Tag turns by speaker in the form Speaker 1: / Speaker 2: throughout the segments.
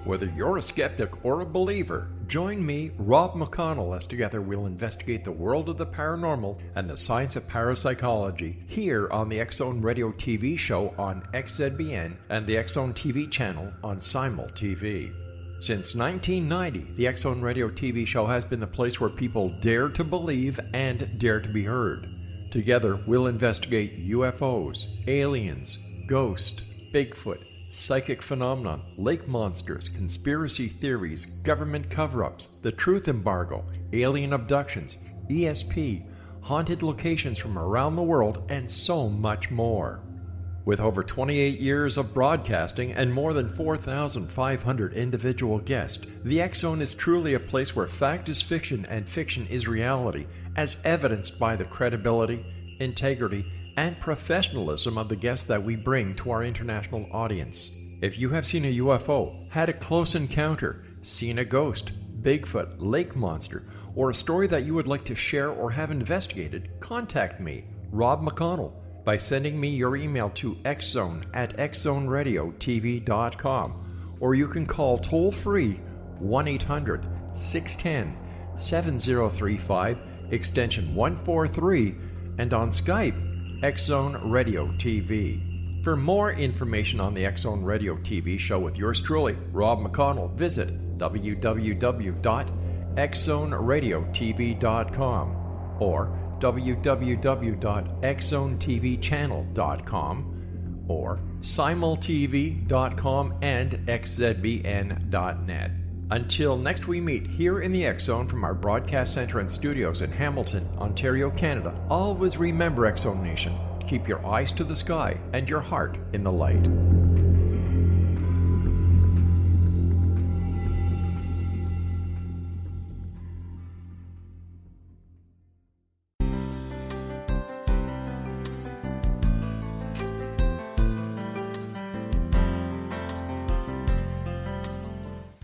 Speaker 1: Whether you're a skeptic or a believer, join me, Rob McConnell, as together we'll investigate the world of the paranormal and the science of parapsychology here on the X-Zone Radio TV show on XZBN and the X-Zone TV channel on Simul TV. Since 1990, the X-Zone Radio TV show has been the place where people dare to believe and dare to be heard. Together, we'll investigate UFOs, aliens, ghosts, Bigfoot, psychic phenomenon, lake monsters, conspiracy theories, government cover-ups, the truth embargo, alien abductions, ESP, haunted locations from around the world, and so much more. With over 28 years of broadcasting and more than 4,500 individual guests, the X-Zone is truly a place where fact is fiction and fiction is reality, as evidenced by the credibility, integrity, and professionalism of the guests that we bring to our international audience. If you have seen a UFO, had a close encounter, seen a ghost, Bigfoot, lake monster, or a story that you would like to share or have investigated, contact me, Rob McConnell, by sending me your email to xzone@xzoneradiotv.com, or you can call toll-free 1-800-610-7035, extension 143, and on Skype, X-Zone Radio TV. For more information on the X-Zone Radio TV show with yours truly, Rob McConnell, visit www.xzoneradiotv.com or www.xzonetvchannel.com or simultv.com and xzbn.net. Until next we meet here in the X-Zone from our broadcast center and studios in Hamilton, Ontario, Canada, always remember, X-Zone Nation, keep your eyes to the sky and your heart in the light.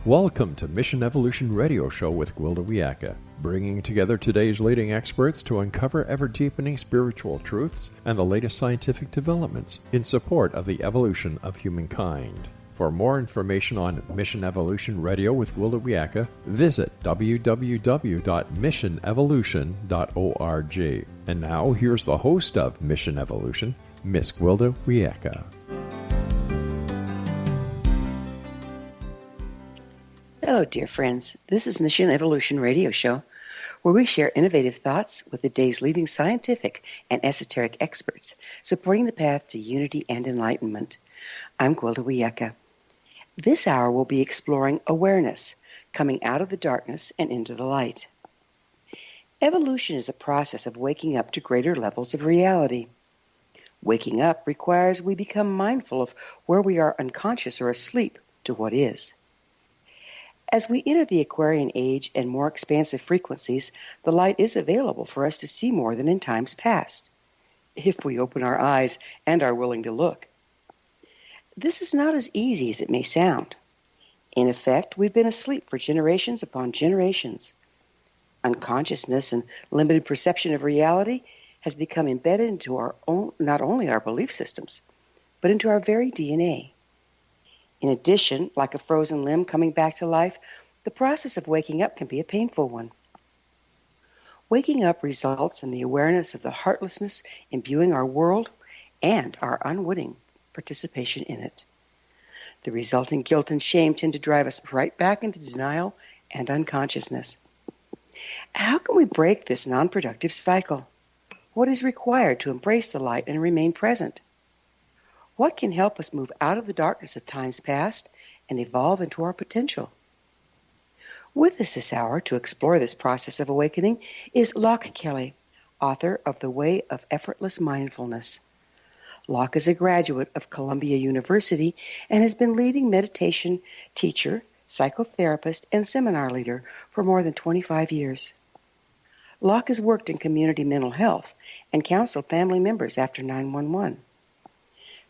Speaker 1: Welcome to Mission Evolution Radio Show with Gwilda Wiyaka, bringing together today's leading experts to uncover ever-deepening spiritual truths and the latest scientific developments in support of the evolution of humankind. For more information on Mission Evolution Radio with Gwilda Wiyaka, visit www.missionevolution.org. And now, here's the host of Mission Evolution, Miss Gwilda Wiyaka.
Speaker 2: Hello, dear friends. This is Mission Evolution Radio Show, where we share innovative thoughts with the day's leading scientific and esoteric experts, supporting the path to unity and enlightenment. I'm Gwilda Wiyaka. This hour we'll be exploring awareness, coming out of the darkness and into the light. Evolution is a process of waking up to greater levels of reality. Waking up requires we become mindful of where we are unconscious or asleep to what is. As we enter the Aquarian age and more expansive frequencies, the light is available for us to see more than in times past, if we open our eyes and are willing to look. This is not as easy as it may sound. In effect, we've been asleep for generations upon generations. Unconsciousness and limited perception of reality has become embedded into our own, not only our belief systems, but into our very DNA. In addition, like a frozen limb coming back to life, the process of waking up can be a painful one. Waking up results in the awareness of the heartlessness imbuing our world and our unwitting participation in it. The resulting guilt and shame tend to drive us right back into denial and unconsciousness. How can we break this non-productive cycle? What is required to embrace the light and remain present? What can help us move out of the darkness of times past and evolve into our potential? With us this hour to explore this process of awakening is Loch Kelly, author of The Way of Effortless Mindfulness. Loch is a graduate of Columbia University and has been leading meditation teacher, psychotherapist, and seminar leader for more than 25 years. Loch has worked in community mental health and counseled family members after 911.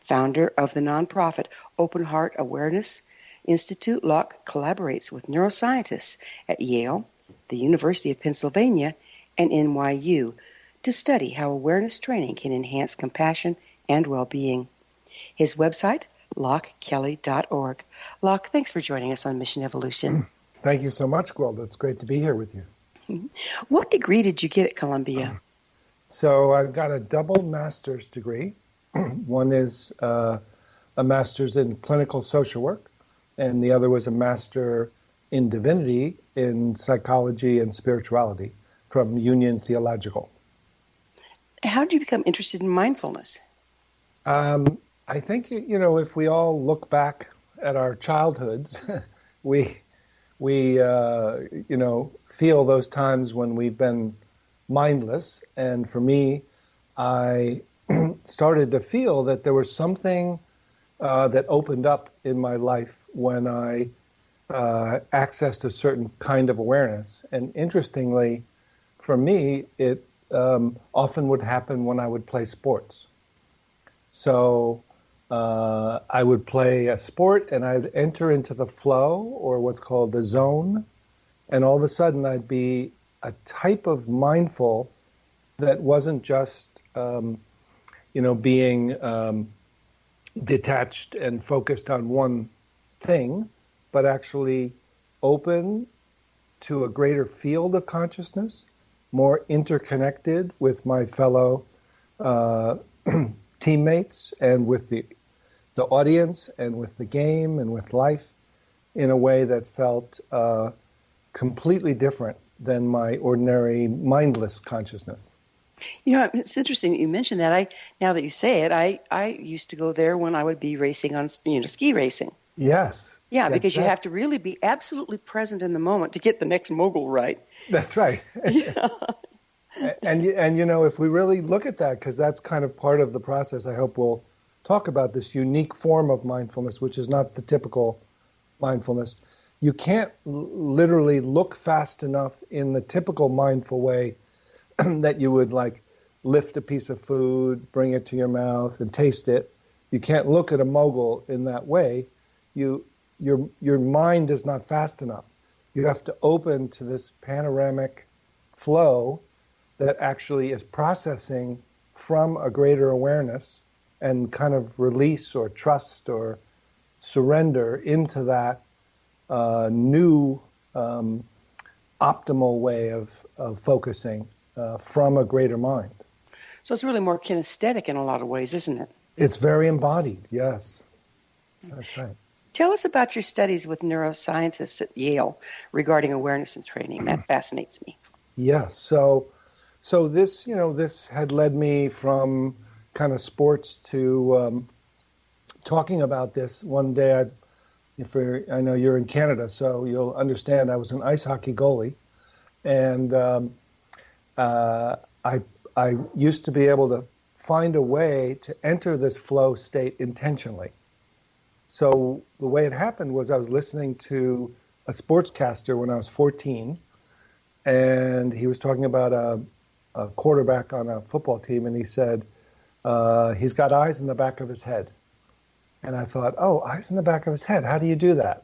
Speaker 2: Founder of the nonprofit Open Heart Awareness Institute, Loch collaborates with neuroscientists at Yale, the University of Pennsylvania, and NYU to study how awareness training can enhance compassion and well-being. His website, lochkelly.org. Loch, thanks for joining us on Mission Evolution.
Speaker 3: Thank you so much, Gwilda. It's great to be here with you.
Speaker 2: What degree did you get at Columbia?
Speaker 3: So I've got a double master's degree. One is a master's in clinical social work, and the other was a master in divinity in psychology and spirituality from Union Theological.
Speaker 2: How did you become interested in mindfulness?
Speaker 3: I think, if we all look back at our childhoods, we feel those times when we've been mindless. And for me, I started to feel that there was something that opened up in my life when I accessed a certain kind of awareness. And interestingly, for me, it often would happen when I would play sports. So I would play a sport and I'd enter into the flow, or what's called the zone, and all of a sudden I'd be a type of mindful that wasn't just being detached and focused on one thing, but actually open to a greater field of consciousness, more interconnected with my fellow teammates and with the audience and with the game and with life in a way that felt completely different than my ordinary mindless consciousness.
Speaker 2: It's interesting that you mentioned that. Now that you say it, I used to go there when I would be racing on, ski racing.
Speaker 3: Yes.
Speaker 2: Yeah, because you have to really be absolutely present in the moment to get the next mogul right.
Speaker 3: That's right.
Speaker 2: Yeah.
Speaker 3: And if we really look at that, because that's kind of part of the process, I hope we'll talk about this unique form of mindfulness, which is not the typical mindfulness. You can't literally look fast enough in the typical mindful way that you would lift a piece of food, bring it to your mouth and taste it. You can't look at a mogul in that way. Your mind is not fast enough. You have to open to this panoramic flow that actually is processing from a greater awareness and kind of release or trust or surrender into that new optimal way of focusing from a greater mind.
Speaker 2: So it's really more kinesthetic in a lot of ways, isn't it?
Speaker 3: It's very embodied, yes. That's right.
Speaker 2: Tell us about your studies with neuroscientists at Yale regarding awareness and training. That fascinates me.
Speaker 3: Yes. So this, this had led me from kind of sports to talking about this. One day, I know you're in Canada, so you'll understand I was an ice hockey goalie, and I used to be able to find a way to enter this flow state intentionally. So the way it happened was I was listening to a sportscaster when I was 14, and he was talking about a quarterback on a football team, and he said, he's got eyes in the back of his head. And I thought, oh, eyes in the back of his head, how do you do that?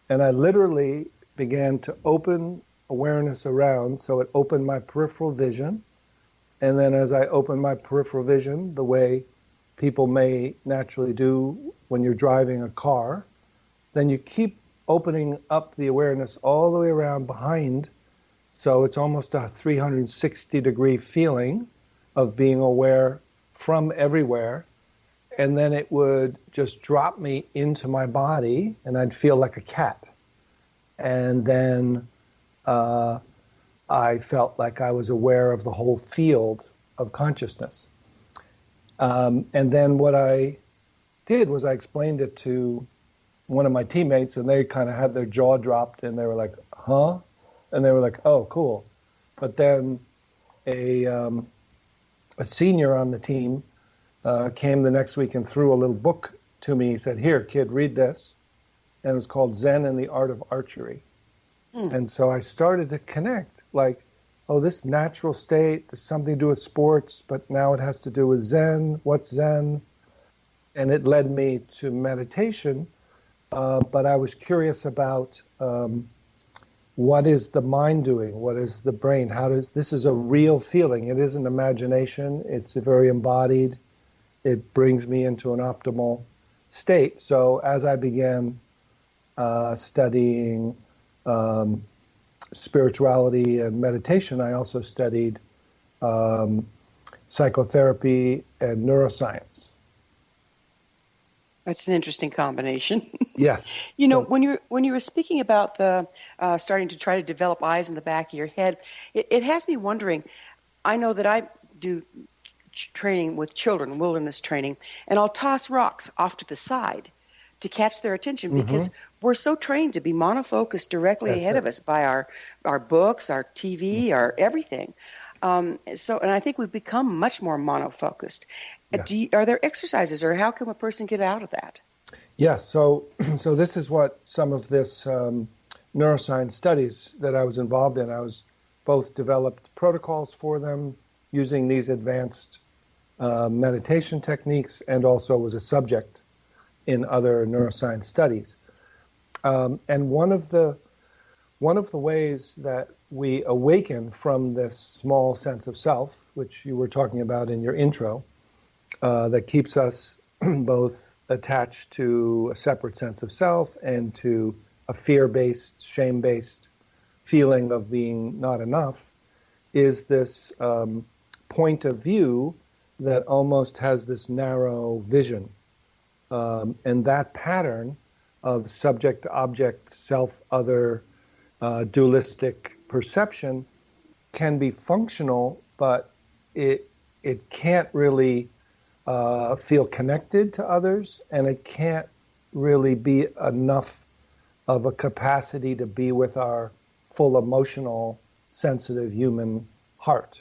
Speaker 3: And I literally began to open awareness around, so it opened my peripheral vision. And then as I opened my peripheral vision, the way people may naturally do when you're driving a car, then you keep opening up the awareness all the way around behind. So it's almost a 360-degree feeling of being aware from everywhere. And then it would just drop me into my body, and I'd feel like a cat. And then I felt like I was aware of the whole field of consciousness. And then what I did was I explained it to one of my teammates, and they kind of had their jaw dropped, and they were like, huh? And they were like, oh, cool. But then a senior on the team came the next week and threw a little book to me. He said, here, kid, read this. And it was called Zen and the Art of Archery. And so I started to connect, like, oh, this natural state, there's something to do with sports, but now it has to do with Zen. What's Zen? And it led me to meditation. But I was curious about what is the mind doing? What is the brain? This is a real feeling. It isn't imagination. It's very embodied. It brings me into an optimal state. So as I began studying spirituality and meditation, I also studied psychotherapy and neuroscience.
Speaker 2: That's an interesting combination.
Speaker 3: Yes.
Speaker 2: When you were speaking about the starting to try to develop eyes in the back of your head, it has me wondering. I know that I do training with children, wilderness training, and I'll toss rocks off to the side to catch their attention because we're so trained to be monofocused directly ahead of us by our books, our TV, our everything. And I think we've become much more monofocused. Yeah. Are there exercises, or how can a person get out of that?
Speaker 3: Yes. So this is what some of this neuroscience studies that I was involved in. I was both developed protocols for them using these advanced meditation techniques, and also was a subject in other neuroscience studies. And one of the ways that we awaken from this small sense of self, which you were talking about in your intro, that keeps us both attached to a separate sense of self and to a fear-based, shame-based feeling of being not enough, is this point of view that almost has this narrow vision. And that pattern of subject-to-object, self-other, dualistic perception can be functional, but it can't really feel connected to others, and it can't really be enough of a capacity to be with our full emotional, sensitive human heart.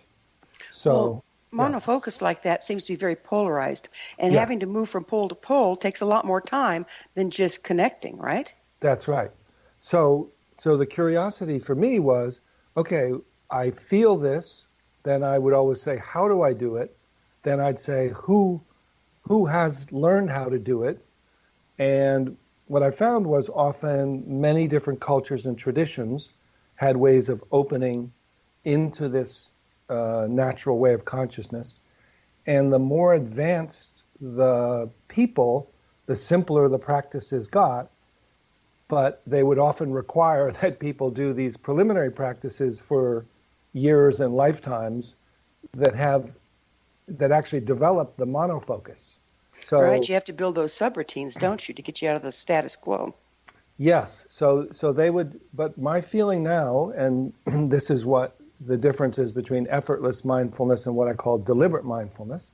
Speaker 3: So
Speaker 2: monofocus like that seems to be very polarized, and having to move from pole to pole takes a lot more time than just connecting, right?
Speaker 3: That's right. So the curiosity for me was, okay, I feel this, then I would always say, how do I do it? Then I'd say, who has learned how to do it? And what I found was often many different cultures and traditions had ways of opening into this natural way of consciousness. And the more advanced the people, the simpler the practices got. But they would often require that people do these preliminary practices for years and lifetimes that actually develop the monofocus. So,
Speaker 2: right, you have to build those subroutines, don't you, to get you out of the status quo?
Speaker 3: Yes. So they would, but my feeling now, and this is what the difference is between effortless mindfulness and what I call deliberate mindfulness,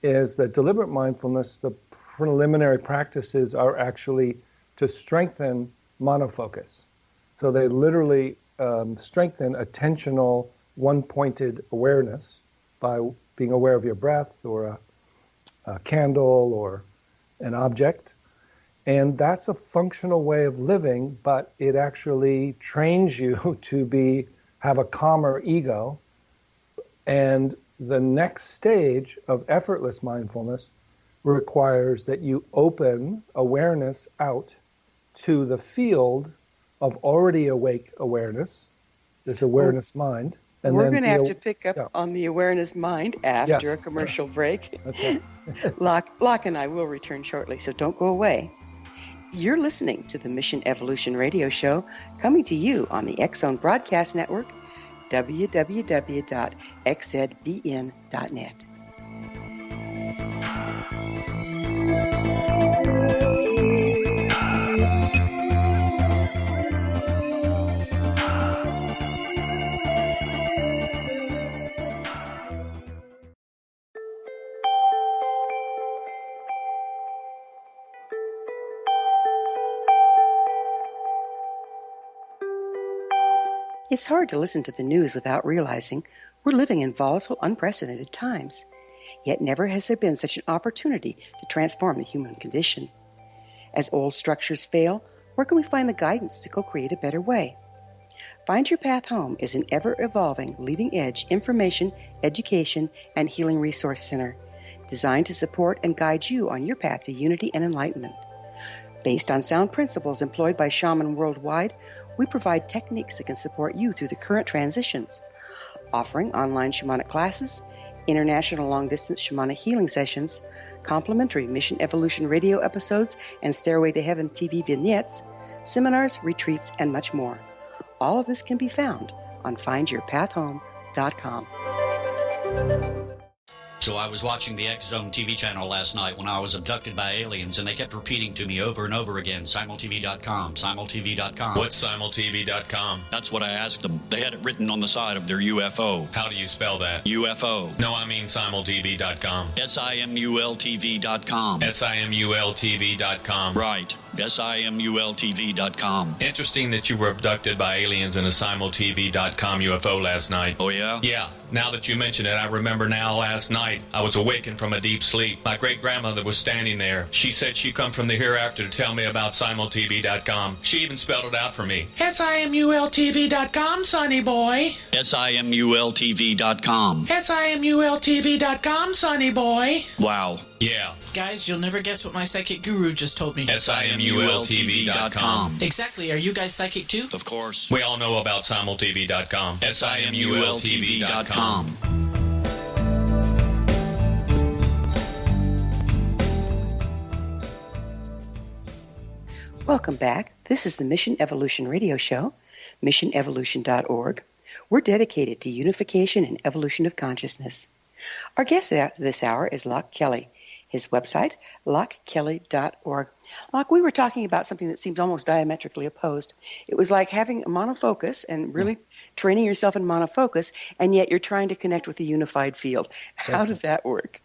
Speaker 3: is that deliberate mindfulness, the preliminary practices are actually to strengthen monofocus. So they literally strengthen attentional, one-pointed awareness by being aware of your breath or a candle or an object. And that's a functional way of living, but it actually trains you to have a calmer ego. And the next stage of effortless mindfulness requires that you open awareness out to the field of already awake awareness, this awareness mind.
Speaker 2: And we're going to have to pick up on the awareness mind after a commercial break.
Speaker 3: Okay.
Speaker 2: Loch and I will return shortly, so don't go away. You're listening to the Mission Evolution Radio Show, coming to you on the X-Zone Broadcast Network, www.xzbn.net. It's hard to listen to the news without realizing we're living in volatile, unprecedented times. Yet never has there been such an opportunity to transform the human condition. As old structures fail, where can we find the guidance to co-create a better way? Find Your Path Home is an ever-evolving, leading-edge information, education, and healing resource center designed to support and guide you on your path to unity and enlightenment. Based on sound principles employed by shamans worldwide, we provide techniques that can support you through the current transitions, offering online shamanic classes, international long-distance shamanic healing sessions, complimentary Mission Evolution radio episodes and Stairway to Heaven TV vignettes, seminars, retreats, and much more. All of this can be found on findyourpathhome.com.
Speaker 4: So I was watching the X Zone TV channel last night when I was abducted by aliens, and they kept repeating to me over and over again, simultv.com, simultv.com.
Speaker 5: What's simultv.com?
Speaker 4: That's what I asked them. They had it written on the side of their UFO.
Speaker 5: How do you spell that?
Speaker 4: UFO.
Speaker 5: No, I mean simultv.com.
Speaker 4: simultv.com.
Speaker 5: simultv.com.
Speaker 4: Right. simultv.com.
Speaker 5: Interesting that you were abducted by aliens in a simultv.com UFO last night.
Speaker 4: Oh, yeah?
Speaker 5: Yeah. Now that you mention it, I remember now last night I was awakened from a deep sleep. My great-grandmother was standing there. She said she'd come from the hereafter to tell me about simultv.com. She even spelled it out for me. simultv.com, sonny boy.
Speaker 4: simultv.com.
Speaker 5: simultv.com, sonny boy.
Speaker 4: Wow.
Speaker 5: Yeah.
Speaker 6: Guys, you'll never guess what my psychic guru just told me.
Speaker 5: simultv.com.
Speaker 6: Exactly. Are you guys psychic too?
Speaker 4: Of course.
Speaker 5: We all know about simultv.com. simultv.com.
Speaker 2: Welcome back. This is the Mission Evolution Radio Show, missionevolution.org. We're dedicated to unification and evolution of consciousness. Our guest this hour is Loch Kelly. His website, lochkelly.org. Loch, we were talking about something that seems almost diametrically opposed. It was like having a monofocus and really training yourself in monofocus, and yet you're trying to connect with the unified field. How does that work?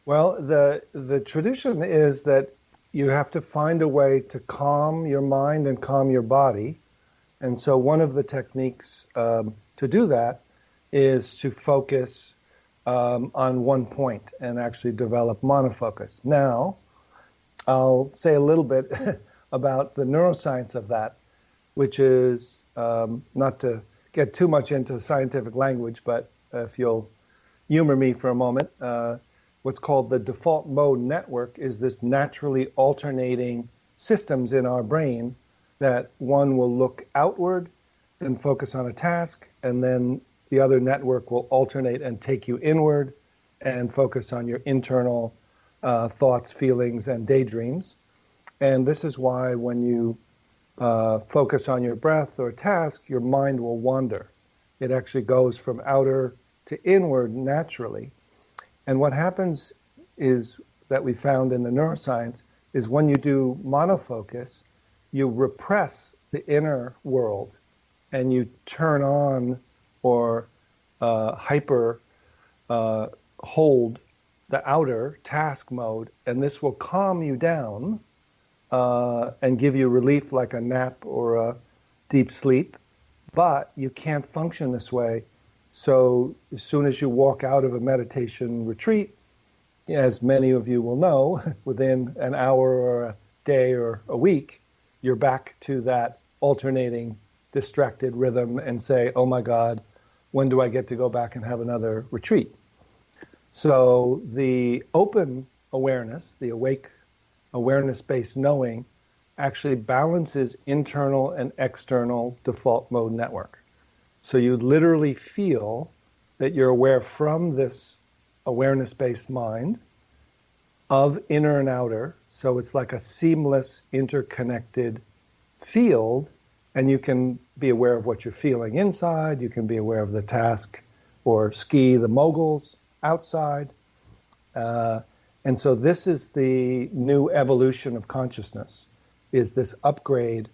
Speaker 3: Well, the tradition is that you have to find a way to calm your mind and calm your body. And so one of the techniques to do that is to focus on one point and actually develop monofocus. Now, I'll say a little bit about the neuroscience of that, which is not to get too much into scientific language, but if you'll humor me for a moment, what's called the default mode network is this naturally alternating systems in our brain that one will look outward and focus on a task, and then the other network will alternate and take you inward and focus on your internal thoughts, feelings, and daydreams. And this is why when you focus on your breath or task, your mind will wander. It actually goes from outer to inward naturally. And what happens is that we found in the neuroscience is when you do monofocus, you repress the inner world and you turn on or hyper hold the outer task mode, and this will calm you down and give you relief like a nap or a deep sleep, but you can't function this way. So as soon as you walk out of a meditation retreat, as many of you will know, within an hour or a day or a week, you're back to that alternating distracted rhythm and say, oh my God, when do I get to go back and have another retreat? So the open awareness, the awake awareness-based knowing, actually balances internal and external default mode network. So you literally feel that you're aware from this awareness-based mind of inner and outer. So it's like a seamless, interconnected field, and you can be aware of what you're feeling inside. You can be aware of the task or ski the moguls outside. And so this is the new evolution of consciousness, is this upgrade.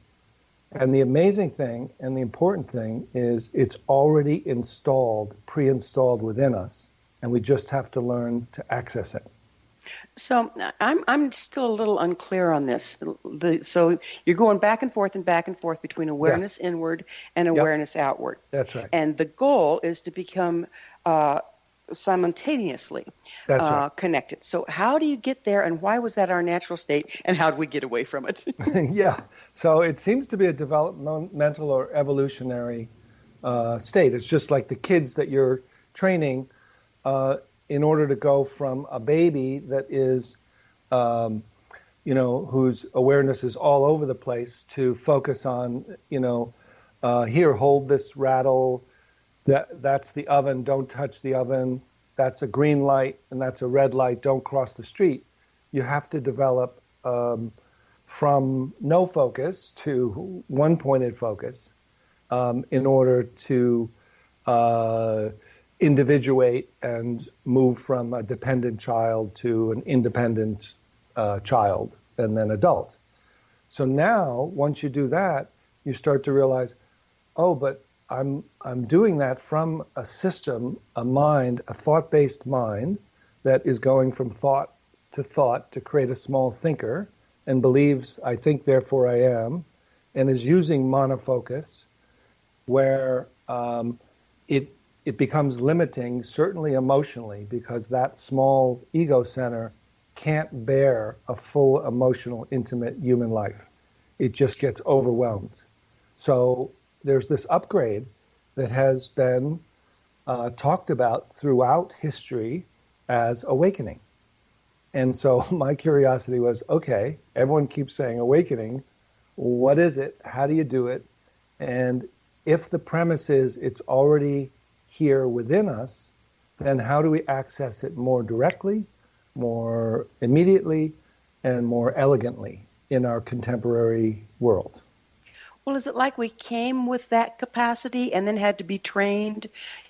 Speaker 3: And the amazing thing and the important thing is it's already installed, pre-installed within us, and we just have to learn to access it.
Speaker 2: So I'm still a little unclear on this. So you're going back and forth between awareness inward and awareness outward.
Speaker 3: That's right.
Speaker 2: And the goal is to become simultaneously connected. So how do you get there, and why was that our natural state, and how do we get away from it?
Speaker 3: Yeah. So it seems to be a developmental or evolutionary state. It's just like the kids that you're training in order to go from a baby that is, whose awareness is all over the place, to focus on, here, hold this rattle, that's the oven, don't touch the oven, that's a green light and that's a red light, don't cross the street. You have to develop from no focus to one-pointed focus in order to individuate and move from a dependent child to an independent child and then adult. So now, once you do that, you start to realize, oh, but I'm doing that from a system, a mind, a thought-based mind that is going from thought to create a small thinker and believes, I think, therefore I am, and is using monofocus, where it becomes limiting, certainly emotionally, because that small ego center can't bear a full emotional, intimate human life. It just gets overwhelmed. So there's this upgrade that has been talked about throughout history as awakening. And so my curiosity was, okay, everyone keeps saying awakening. What is it? How do you do it? And if the premise is it's already here within us, then how do we access it more directly, more immediately, and more elegantly in our contemporary world?
Speaker 2: Well, is it like we came with that capacity and then had to be trained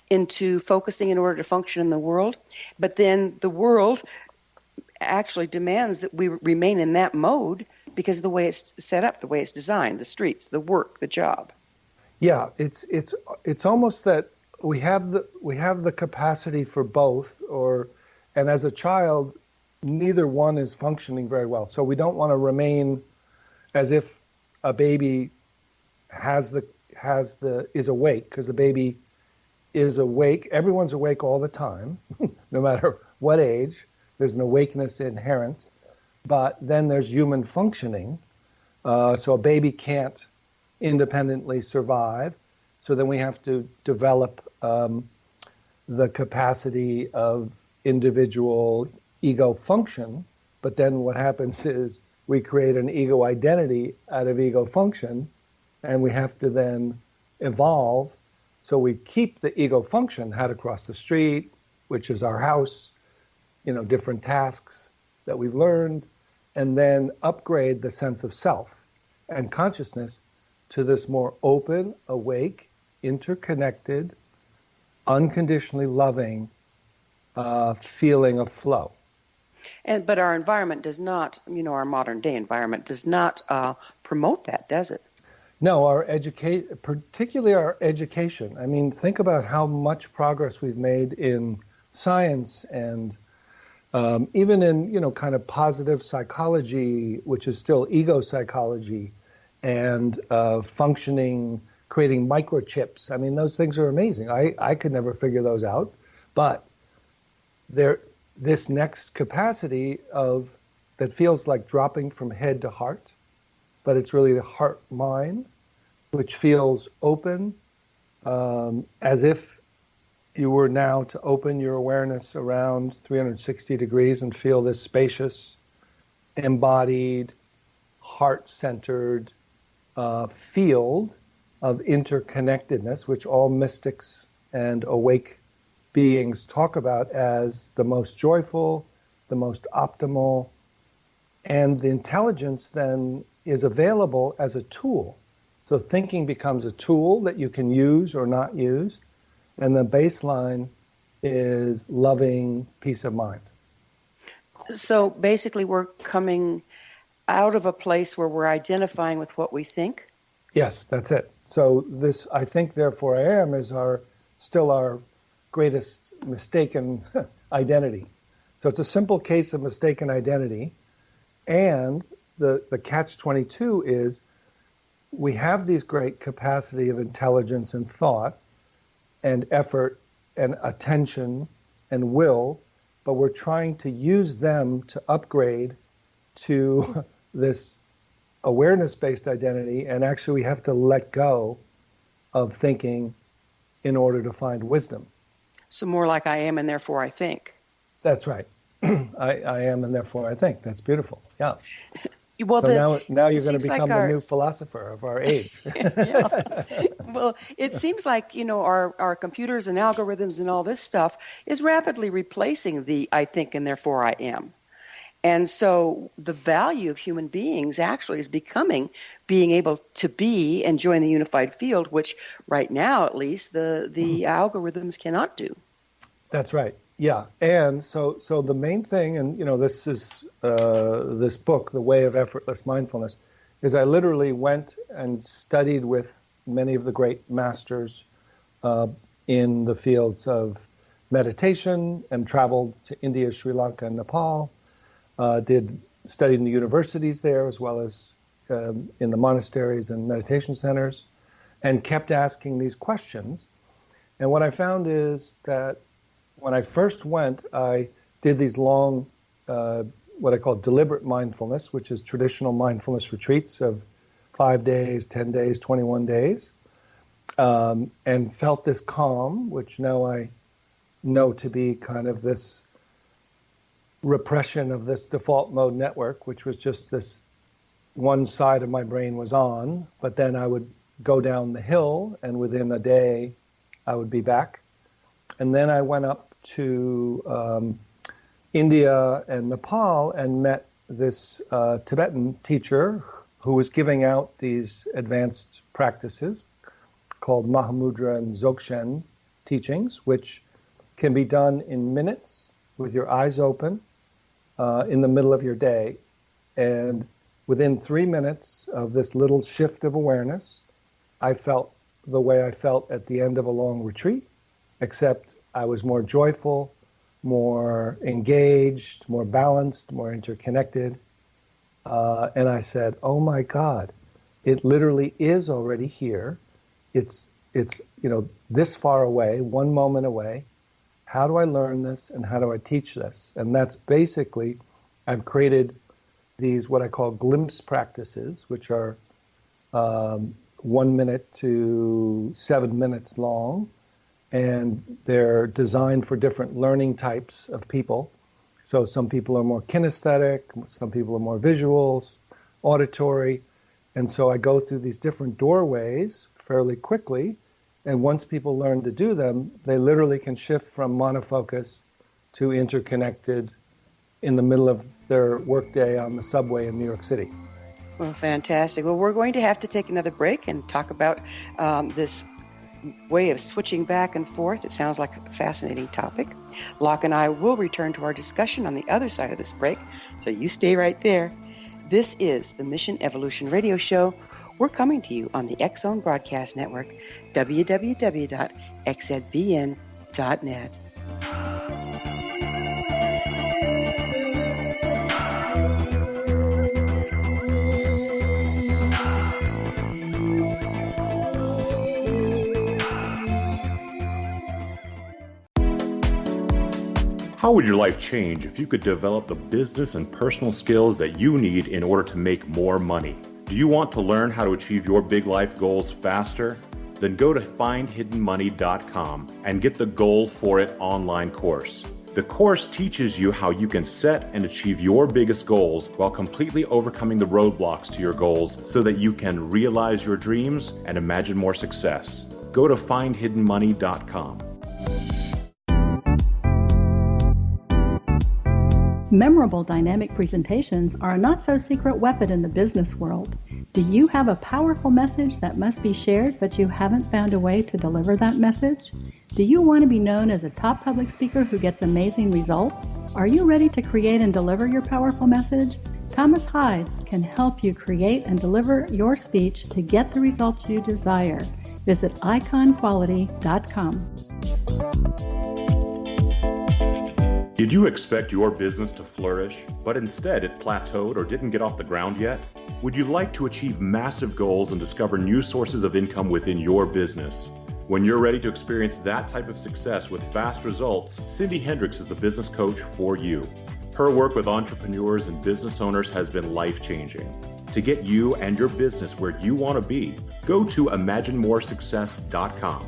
Speaker 2: into focusing in order to function in the world? But then the world actually demands that we remain in that mode because of the way it's set up, the way it's designed, the streets, the work, the job.
Speaker 3: Yeah, it's almost that we have the capacity for both, and as a child, neither one is functioning very well. So we don't want to remain as if a baby is awake, because the baby is awake. Everyone's awake all the time, no matter what age. There's an awakeness inherent, but then there's human functioning. So a baby can't independently survive. So then we have to develop the capacity of individual ego function. But then what happens is we create an ego identity out of ego function, and we have to then evolve. So we keep the ego function, how to cross the street, which is our house, different tasks that we've learned, and then upgrade the sense of self and consciousness to this more open, awake, interconnected, unconditionally loving feeling of flow.
Speaker 2: But our environment does not, our modern day environment does not promote that, does it?
Speaker 3: No, particularly our education. I mean, think about how much progress we've made in science and even in, kind of positive psychology, which is still ego psychology, and functioning, creating microchips. I mean, those things are amazing. I could never figure those out. But this next capacity that feels like dropping from head to heart, but it's really the heart-mind, which feels open, as if you were now to open your awareness around 360 degrees and feel this spacious, embodied, heart-centered field of interconnectedness, which all mystics and awake beings talk about as the most joyful, the most optimal, and the intelligence then is available as a tool. So thinking becomes a tool that you can use or not use, and the baseline is loving peace of mind.
Speaker 2: So basically we're coming out of a place where we're identifying with what we think?
Speaker 3: Yes, that's it. So this, I think, therefore I am, is still our greatest mistaken identity. So it's a simple case of mistaken identity. And the catch-22 is we have these great capacity of intelligence and thought and effort and attention and will, but we're trying to use them to upgrade to this awareness-based identity, and actually we have to let go of thinking in order to find wisdom.
Speaker 2: So more like I am and therefore I think.
Speaker 3: That's right. I am and therefore I think. That's beautiful. Yeah.
Speaker 2: Well,
Speaker 3: So now you're
Speaker 2: it
Speaker 3: going to
Speaker 2: seems like
Speaker 3: become the new philosopher of our age.
Speaker 2: yeah. Well, it seems like, our computers and algorithms and all this stuff is rapidly replacing the I think and therefore I am. And so the value of human beings actually is becoming being able to be and join the unified field, which right now, at least, the algorithms cannot do.
Speaker 3: That's right. Yeah. And so the main thing, and this is this book, The Way of Effortless Mindfulness, is I literally went and studied with many of the great masters in the fields of meditation and traveled to India, Sri Lanka, and Nepal. Studied in the universities there as well as in the monasteries and meditation centers, and kept asking these questions. And what I found is that when I first went, I did these long, what I call deliberate mindfulness, which is traditional mindfulness retreats of 5 days, 10 days, 21 days, and felt this calm, which now I know to be kind of this repression of this default mode network, which was just this one side of my brain was on, but then I would go down the hill and within a day I would be back. And then I went up to India and Nepal and met this Tibetan teacher who was giving out these advanced practices called Mahamudra and Dzogchen teachings, which can be done in minutes with your eyes open in the middle of your day. And within 3 minutes of this little shift of awareness, I felt the way I felt at the end of a long retreat, except I was more joyful, more engaged, more balanced, more interconnected. And I said, oh my God, it literally is already here. It's this far away, one moment away. How do I learn this and how do I teach this? And that's basically, I've created these what I call glimpse practices, which are 1 minute to 7 minutes long. And they're designed for different learning types of people. So some people are more kinesthetic, some people are more visuals, auditory. And so I go through these different doorways fairly quickly. And once people learn to do them, they literally can shift from monofocus to interconnected in the middle of their workday on the subway in New York City.
Speaker 2: Well, fantastic. Well, we're going to have to take another break and talk about this way of switching back and forth. It sounds like a fascinating topic. Locke and I will return to our discussion on the other side of this break, so you stay right there. This is the Mission Evolution Radio Show. We're coming to you on the X-Zone Broadcast Network, www.xzbn.net.
Speaker 7: How would your life change if you could develop the business and personal skills that you need in order to make more money? Do you want to learn how to achieve your big life goals faster? Then go to findhiddenmoney.com and get the Goal for It online course. The course teaches you how you can set and achieve your biggest goals while completely overcoming the roadblocks to your goals so that you can realize your dreams and imagine more success. Go to findhiddenmoney.com.
Speaker 8: Memorable dynamic presentations are a not-so-secret weapon in the business world. Do you have a powerful message that must be shared, but you haven't found a way to deliver that message? Do you want to be known as a top public speaker who gets amazing results? Are you ready to create and deliver your powerful message? Thomas Hides can help you create and deliver your speech to get the results you desire. Visit iconquality.com.
Speaker 7: Did you expect your business to flourish, but instead it plateaued or didn't get off the ground yet? Would you like to achieve massive goals and discover new sources of income within your business? When you're ready to experience that type of success with fast results, Cindy Hendricks is the business coach for you. Her work with entrepreneurs and business owners has been life-changing. To get you and your business where you want to be, go to imaginemoresuccess.com.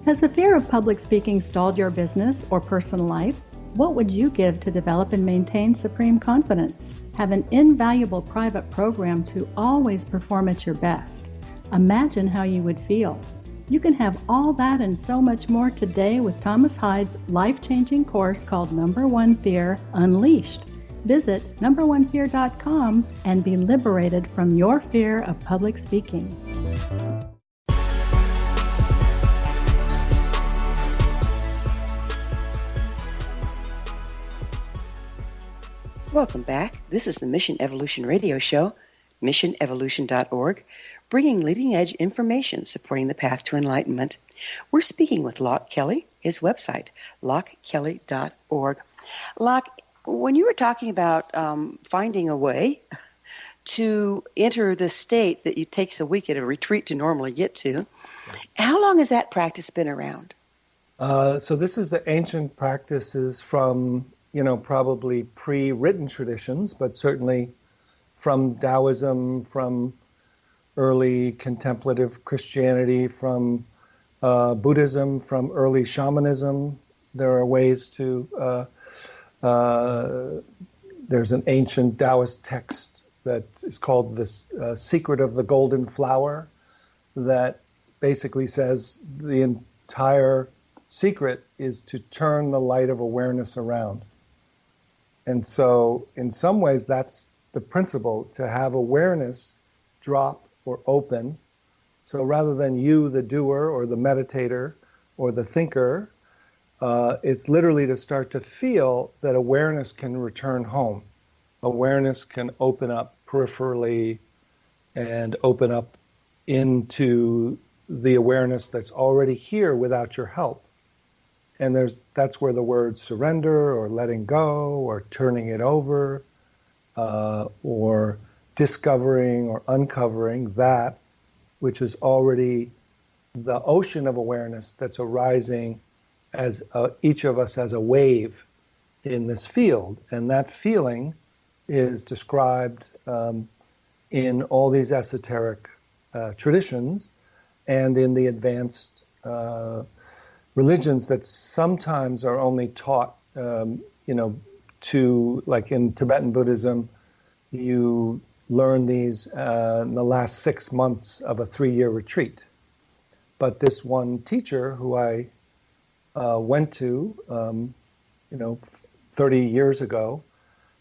Speaker 8: Has the fear of public speaking stalled your business or personal life? What would you give to develop and maintain supreme confidence? Have an invaluable private program to always perform at your best. Imagine how you would feel. You can have all that and so much more today with Thomas Hyde's life-changing course called Number One Fear Unleashed. Visit numberonefear.com and be liberated from your fear of public speaking.
Speaker 2: Welcome back. This is the Mission Evolution Radio Show, missionevolution.org, bringing leading-edge information supporting the path to enlightenment. We're speaking with Loch Kelly, his website, lochkelly.org. Loch, when you were talking about finding a way to enter the state that it takes a week at a retreat to normally get to, how long has that practice been around?
Speaker 3: So this is the ancient practices from, probably pre-written traditions, but certainly from Taoism, from early contemplative Christianity, from Buddhism, from early shamanism. There are ways to, there's an ancient Taoist text that is called the Secret of the Golden Flower that basically says the entire secret is to turn the light of awareness around. And so in some ways that's the principle, to have awareness drop or open. So rather than you, the doer or the meditator or the thinker, it's literally to start to feel that awareness can return home. Awareness can open up peripherally and open up into the awareness that's already here without your help. And that's where the words surrender or letting go or turning it over or discovering or uncovering that which is already the ocean of awareness that's arising as each of us as a wave in this field. And that feeling is described in all these esoteric traditions and in the advanced religions that sometimes are only taught, to, like in Tibetan Buddhism, you learn these in the last 6 months of a 3-year retreat. But this one teacher who I went to, 30 years ago,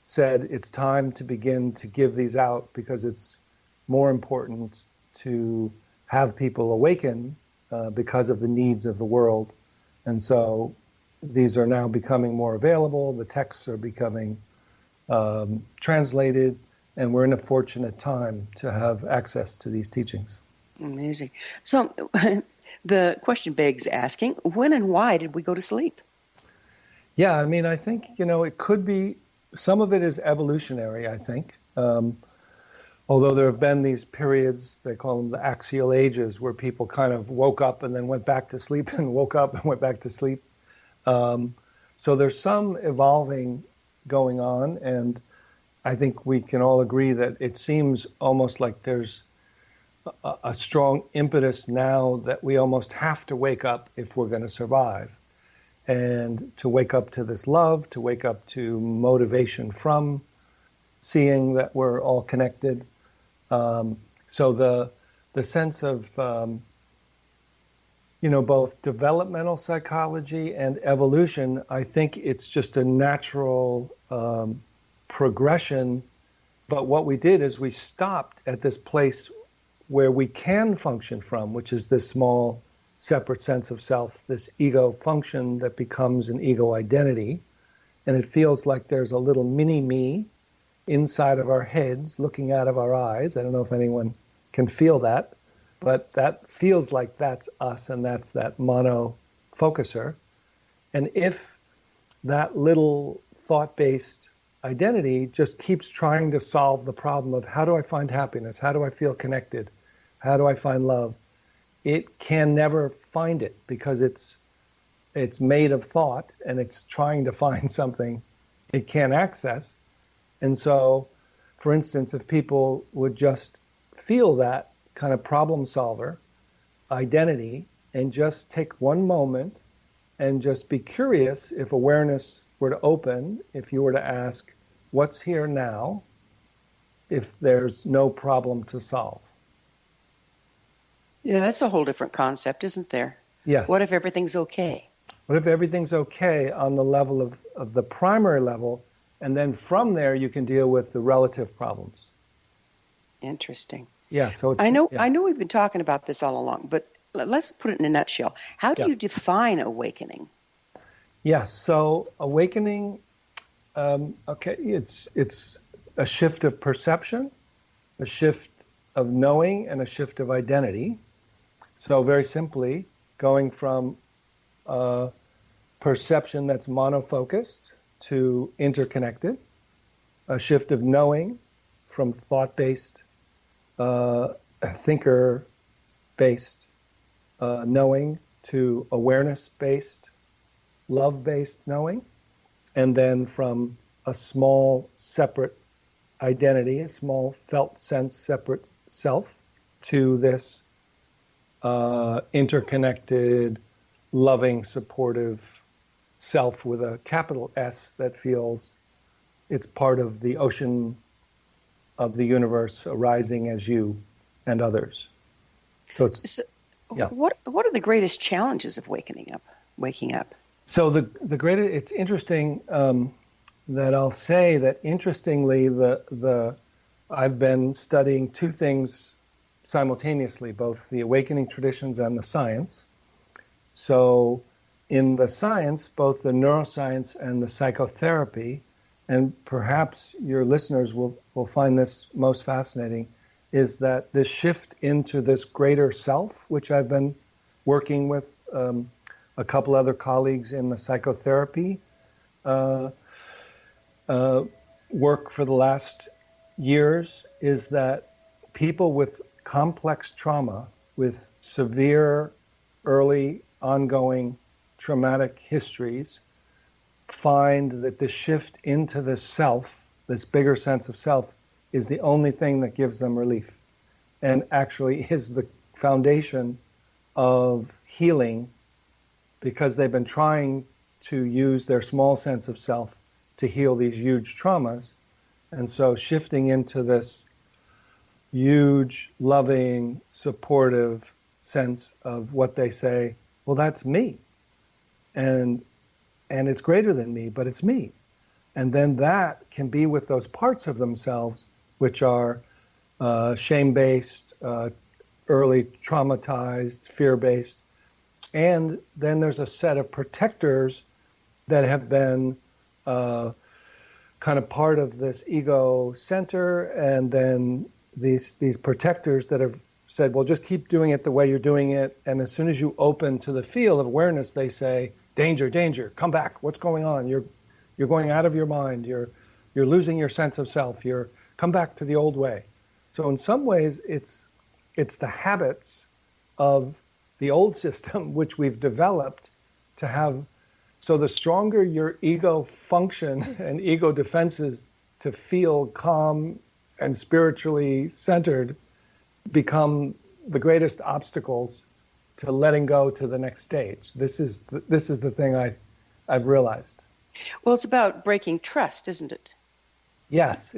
Speaker 3: said it's time to begin to give these out because it's more important to have people awaken because of the needs of the world. And so these are now becoming more available. The texts are becoming translated, and we're in a fortunate time to have access to these teachings.
Speaker 2: Amazing. So the question begs asking, when and why did we go to sleep?
Speaker 3: Yeah, I think, it could be, some of it is evolutionary, I think. Although there have been these periods, they call them the axial ages, where people kind of woke up and then went back to sleep and woke up and went back to sleep. So there's some evolving going on, and I think we can all agree that it seems almost like there's a strong impetus now that we almost have to wake up if we're going to survive. And to wake up to this love, to wake up to motivation from seeing that we're all connected. So the sense of, both developmental psychology and evolution, I think it's just a natural progression. But what we did is we stopped at this place where we can function from, which is this small separate sense of self, this ego function that becomes an ego identity. And it feels like there's a little mini me inside of our heads looking out of our eyes. I don't know if anyone can feel that, but that feels like that's us, and that's that mono focuser. And if that little thought-based identity just keeps trying to solve the problem of how do I find happiness, how do I feel connected, how do I find love, it can never find it because it's made of thought and it's trying to find something it can't access. And so, for instance, if people would just feel that kind of problem solver identity and just take one moment and just be curious if awareness were to open, if you were to ask, what's here now if there's no problem to solve?
Speaker 2: Yeah, that's a whole different concept, isn't there?
Speaker 3: Yes.
Speaker 2: What if everything's okay?
Speaker 3: What if everything's okay on the level of the primary level, and then from there you can deal with the relative problems?
Speaker 2: Interesting.
Speaker 3: Yeah. So
Speaker 2: I know we've been talking about this all along, but let's put it in a nutshell. How do you define awakening?
Speaker 3: Yes. So awakening, it's a shift of perception, a shift of knowing, and a shift of identity. So very simply, going from perception that's monofocused to interconnected, a shift of knowing from thought-based, thinker-based knowing to awareness-based, love-based knowing, and then from a small separate identity, a small felt sense separate self, to this interconnected, loving, supportive self with a capital S that feels it's part of the ocean of the universe arising as you and others.
Speaker 2: What are the greatest challenges of waking up?
Speaker 3: So the greatest, it's interesting that I'll say that interestingly I've been studying two things simultaneously, both the awakening traditions and the science. So in the science, both the neuroscience and the psychotherapy, and perhaps your listeners will find this most fascinating, is that this shift into this greater self, which I've been working with a couple other colleagues in the psychotherapy work for the last years, is that people with complex trauma, with severe early ongoing traumatic histories, find that the shift into this self, this bigger sense of self, is the only thing that gives them relief, and actually is the foundation of healing, because they've been trying to use their small sense of self to heal these huge traumas. And so shifting into this huge, loving, supportive sense of what they say, well, that's me. And it's greater than me, but it's me. And then that can be with those parts of themselves which are shame-based, early traumatized, fear-based. And then there's a set of protectors that have been kind of part of this ego center, and then these protectors that have said, well, just keep doing it the way you're doing it. And as soon as you open to the field of awareness, they say, danger, danger, come back. What's going on? You're going out of your mind. You're losing your sense of self. Come back to the old way. So in some ways, it's the habits of the old system which we've developed to have. So the stronger your ego function and ego defenses to feel calm and spiritually centered become the greatest obstacles to letting go to the next stage. This is the thing I've realized.
Speaker 2: Well, it's about breaking trust, isn't it?
Speaker 3: Yes,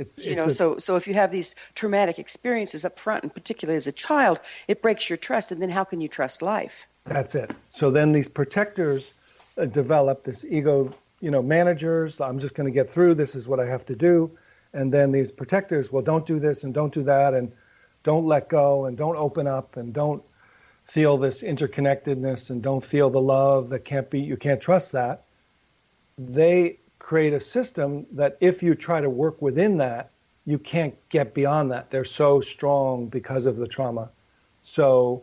Speaker 2: so if you have these traumatic experiences up front, and particularly as a child, it breaks your trust, and then how can you trust life?
Speaker 3: That's it. So then these protectors develop this ego, managers. I'm just going to get through. This is what I have to do. And then these protectors, well, don't do this and don't do that, and don't let go, and don't open up, and don't feel this interconnectedness, and don't feel the love that you can't trust that. They create a system that if you try to work within that, you can't get beyond that. They're so strong because of the trauma. So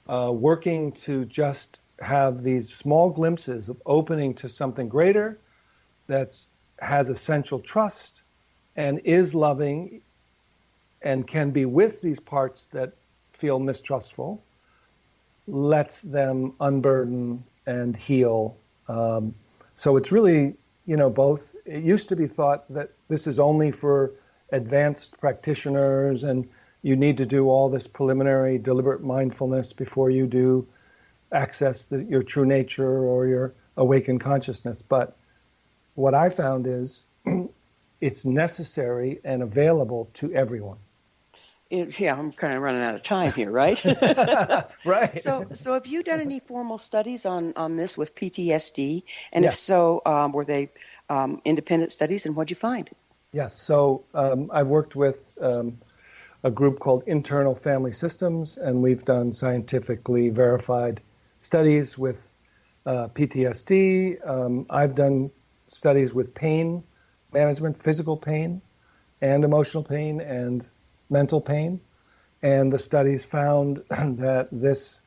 Speaker 3: working to just have these small glimpses of opening to something greater that has essential trust and is loving and can be with these parts that feel mistrustful, lets them unburden and heal. So it's really, both. It used to be thought that this is only for advanced practitioners and you need to do all this preliminary deliberate mindfulness before you do access your true nature or your awakened consciousness. But what I found is it's necessary and available to everyone.
Speaker 2: Yeah, I'm kind of running out of time here, right?
Speaker 3: Right.
Speaker 2: So have you done any formal studies on this with PTSD? And
Speaker 3: Yes.
Speaker 2: if so, were they independent studies, and what'd you find?
Speaker 3: Yes. So I've worked with a group called Internal Family Systems, and we've done scientifically verified studies with PTSD. I've done studies with pain management, physical pain and emotional pain and mental pain. And the studies found that this,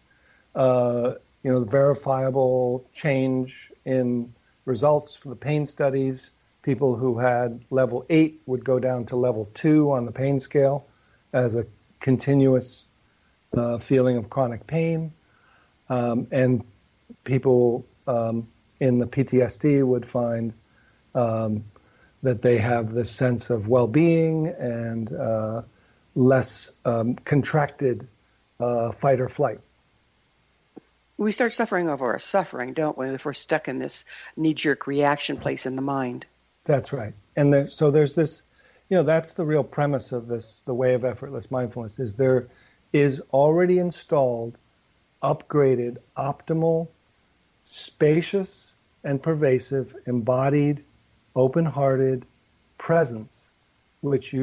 Speaker 3: verifiable change in results for the pain studies, people who had level 8 would go down to level 2 on the pain scale as a continuous feeling of chronic pain. And people in the PTSD would find that they have this sense of well-being and less contracted fight or flight.
Speaker 2: We start suffering over our suffering, don't we, if we're stuck in this knee-jerk reaction place in the mind.
Speaker 3: That's right. And so there's this, that's the real premise of this, the Way of Effortless Mindfulness, is there is already installed, upgraded, optimal, spacious, and pervasive, embodied, open-hearted presence, which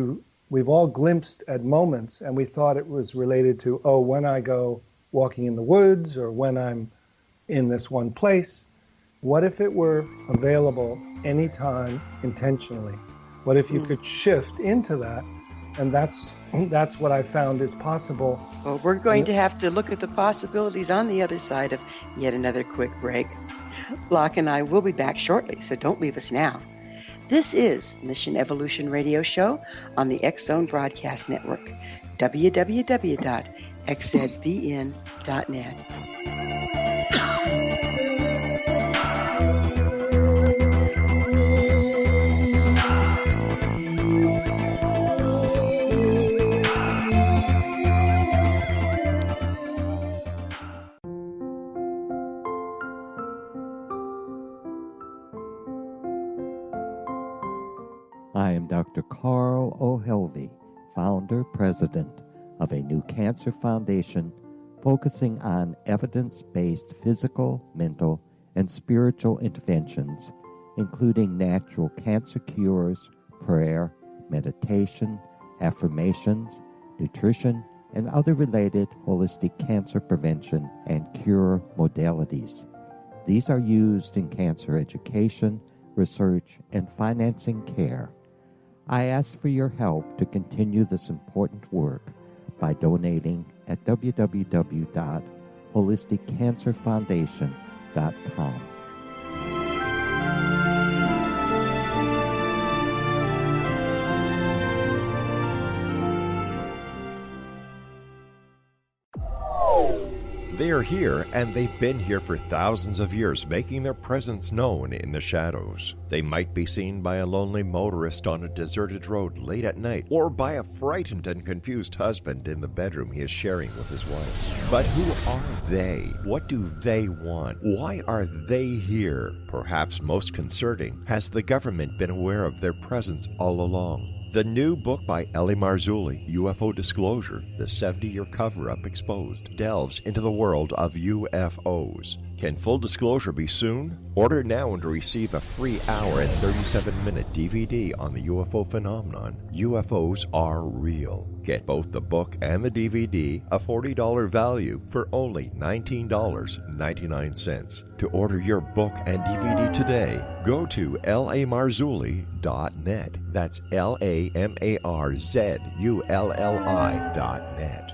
Speaker 3: we've all glimpsed at moments, and we thought it was related to, when I go walking in the woods or when I'm in this one place. What if it were available anytime intentionally? What if you could shift into that? And that's what I found is possible.
Speaker 2: Well, we're going to have to look at the possibilities on the other side of yet another quick break. Locke and I will be back shortly, so don't leave us now. This is Mission Evolution Radio Show on the X-Zone Broadcast Network, www.xzbn.net.
Speaker 9: I am Dr. Carl O'Helvey, founder, president of a new cancer foundation focusing on evidence-based physical, mental, and spiritual interventions, including natural cancer cures, prayer, meditation, affirmations, nutrition, and other related holistic cancer prevention and cure modalities. These are used in cancer education, research, and financing care. I ask for your help to continue this important work by donating at www.holisticcancerfoundation.com.
Speaker 1: They are here, and they've been here for thousands of years, making their presence known in the shadows. They might be seen by a lonely motorist on a deserted road late at night, or by a frightened and confused husband in the bedroom he is sharing with his wife. But who are they? What do they want? Why are they here? Perhaps most concerning, has the government been aware of their presence all along? The new book by L.C.M.R. UFO Disclosure, the 70-year cover-up exposed, delves into the world of UFOs. Can full disclosure be soon? Order now and receive a free hour and 37-minute DVD on the UFO phenomenon. UFOs are real. Get both the book and the DVD, a $40 value, for only $19.99. To order your book and DVD today, go to lamarzulli.net. That's LAMARZULLI.net.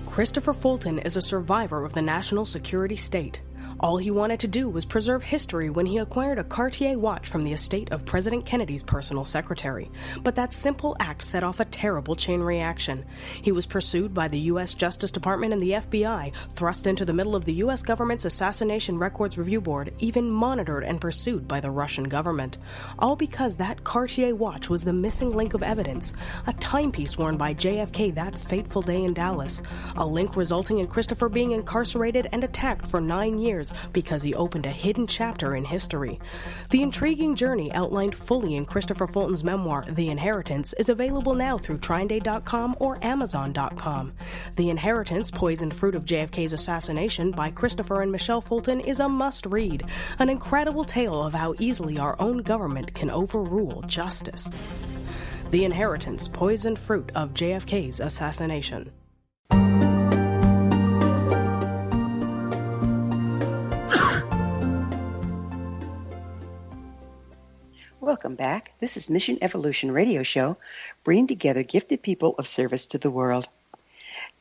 Speaker 10: Christopher Fulton is a survivor of the national security state. All he wanted to do was preserve history when he acquired a Cartier watch from the estate of President Kennedy's personal secretary. But that simple act set off a terrible chain reaction. He was pursued by the U.S. Justice Department and the FBI, thrust into the middle of the U.S. government's Assassination Records Review Board, even monitored and pursued by the Russian government. All because that Cartier watch was the missing link of evidence, a timepiece worn by JFK that fateful day in Dallas, a link resulting in Christopher being incarcerated and attacked for 9 years years because he opened a hidden chapter in history. The intriguing journey outlined fully in Christopher Fulton's memoir, The Inheritance, is available now through TrineDay.com or Amazon.com. The Inheritance, Poisoned Fruit of JFK's Assassination by Christopher and Michelle Fulton is a must-read, an incredible tale of how easily our own government can overrule justice. The Inheritance, Poisoned Fruit of JFK's Assassination.
Speaker 2: Welcome back. This is Mission Evolution Radio Show, bringing together gifted people of service to the world.